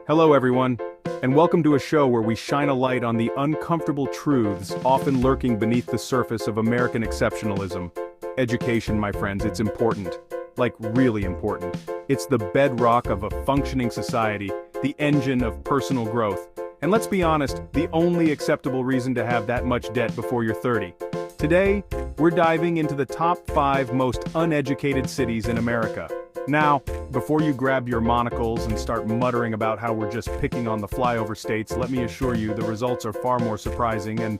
Hello everyone, and welcome to a show where we shine a light on the uncomfortable truths often lurking beneath the surface of American exceptionalism. Education, my friends, it's important. Like, really important. It's the bedrock of a functioning society, the engine of personal growth. And let's be honest, the only acceptable reason to have that much debt before you're 30. Today, we're diving into the top 5 most uneducated cities in America. Now, before you grab your monocles and start muttering about how we're just picking on the flyover states, let me assure you the results are far more surprising and,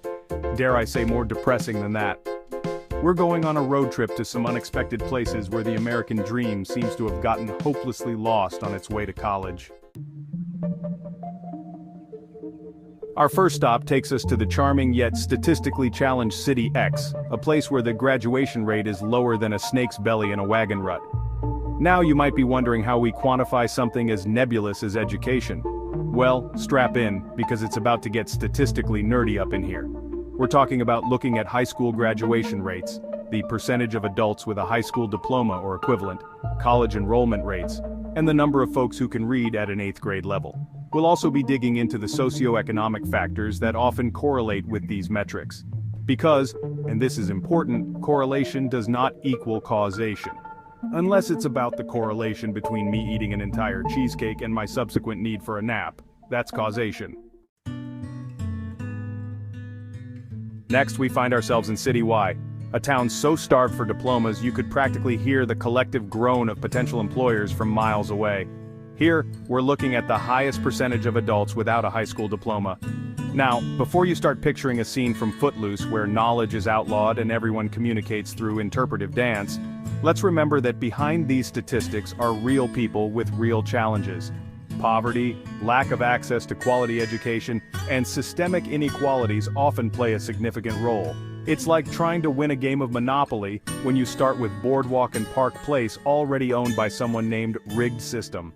dare I say, more depressing than that. We're going on a road trip to some unexpected places where the American dream seems to have gotten hopelessly lost on its way to college. Our first stop takes us to the charming yet statistically challenged City X, a place where the graduation rate is lower than a snake's belly in a wagon rut. Now you might be wondering how we quantify something as nebulous as education. Well, strap in, because it's about to get statistically nerdy up in here. We're talking about looking at high school graduation rates, the percentage of adults with a high school diploma or equivalent, college enrollment rates, and the number of folks who can read at an 8th grade level. We'll also be digging into the socioeconomic factors that often correlate with these metrics. Because, and this is important, correlation does not equal causation. Unless it's about the correlation between me eating an entire cheesecake and my subsequent need for a nap. That's causation. Next, we find ourselves in City Y, a town so starved for diplomas you could practically hear the collective groan of potential employers from miles away. Here, we're looking at the highest percentage of adults without a high school diploma. Now, before you start picturing a scene from Footloose where knowledge is outlawed and everyone communicates through interpretive dance, let's remember that behind these statistics are real people with real challenges. Poverty, lack of access to quality education, and systemic inequalities often play a significant role. It's like trying to win a game of Monopoly when you start with Boardwalk and Park Place already owned by someone named Rigged System.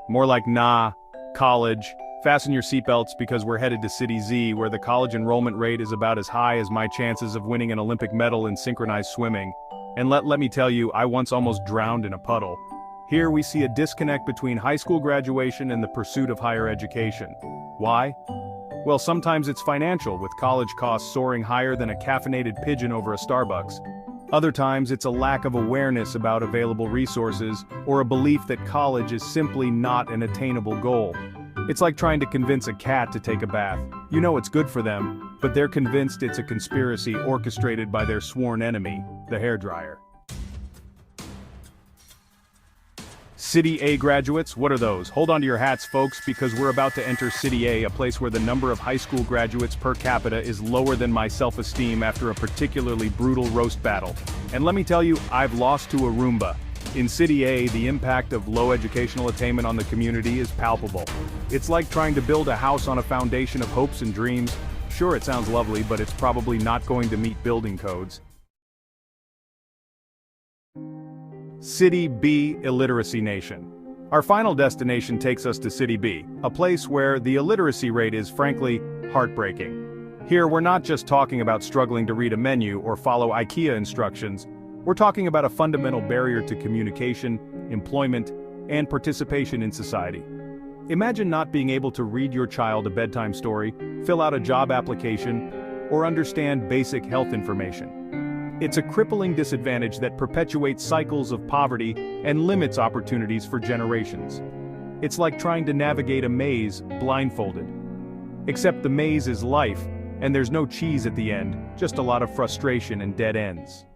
More like nah, college. Fasten your seatbelts because we're headed to City Z, where the college enrollment rate is about as high as my chances of winning an Olympic medal in synchronized swimming. And let me tell you, I once almost drowned in a puddle. Here we see a disconnect between high school graduation and the pursuit of higher education. Why? Well, sometimes it's financial, with college costs soaring higher than a caffeinated pigeon over a Starbucks. Other times it's a lack of awareness about available resources, or a belief that college is simply not an attainable goal. It's like trying to convince a cat to take a bath. You know it's good for them, but they're convinced it's a conspiracy orchestrated by their sworn enemy, the hairdryer. City A graduates, what are those? Hold on to your hats, folks, because we're about to enter City A, a place where the number of high school graduates per capita is lower than my self-esteem after a particularly brutal roast battle. And let me tell you, I've lost to a Roomba. In City A, the impact of low educational attainment on the community is palpable. It's like trying to build a house on a foundation of hopes and dreams. Sure, it sounds lovely, but it's probably not going to meet building codes. City B, Illiteracy Nation. Our final destination takes us to City B, a place where the illiteracy rate is, frankly, heartbreaking. Here, we're not just talking about struggling to read a menu or follow IKEA instructions. We're talking about a fundamental barrier to communication, employment, and participation in society. Imagine not being able to read your child a bedtime story, fill out a job application, or understand basic health information. It's a crippling disadvantage that perpetuates cycles of poverty and limits opportunities for generations. It's like trying to navigate a maze blindfolded. Except the maze is life, and there's no cheese at the end, just a lot of frustration and dead ends.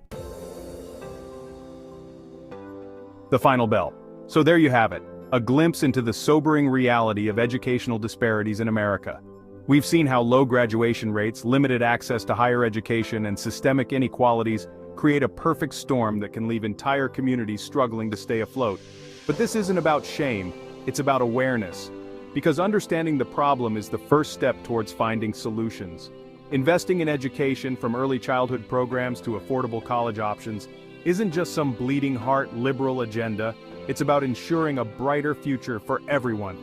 The final bell. So there you have it, a glimpse into the sobering reality of educational disparities in America. We've seen how low graduation rates, limited access to higher education, and systemic inequalities create a perfect storm that can leave entire communities struggling to stay afloat. But this isn't about shame, it's about awareness. Because understanding the problem is the first step towards finding solutions. Investing in education, from early childhood programs to affordable college options, isn't just some bleeding heart liberal agenda, it's about ensuring a brighter future for everyone.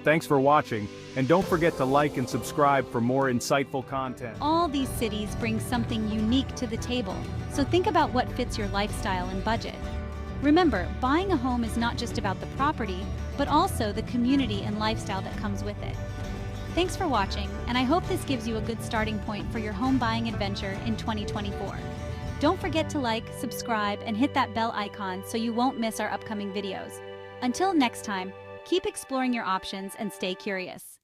Thanks for watching, and don't forget to like and subscribe for more insightful content. All these cities bring something unique to the table, so think about what fits your lifestyle and budget. Remember, buying a home is not just about the property, but also the community and lifestyle that comes with it. Thanks for watching, and I hope this gives you a good starting point for your home buying adventure in 2024. Don't forget to like, subscribe, and hit that bell icon so you won't miss our upcoming videos. Until next time, keep exploring your options and stay curious.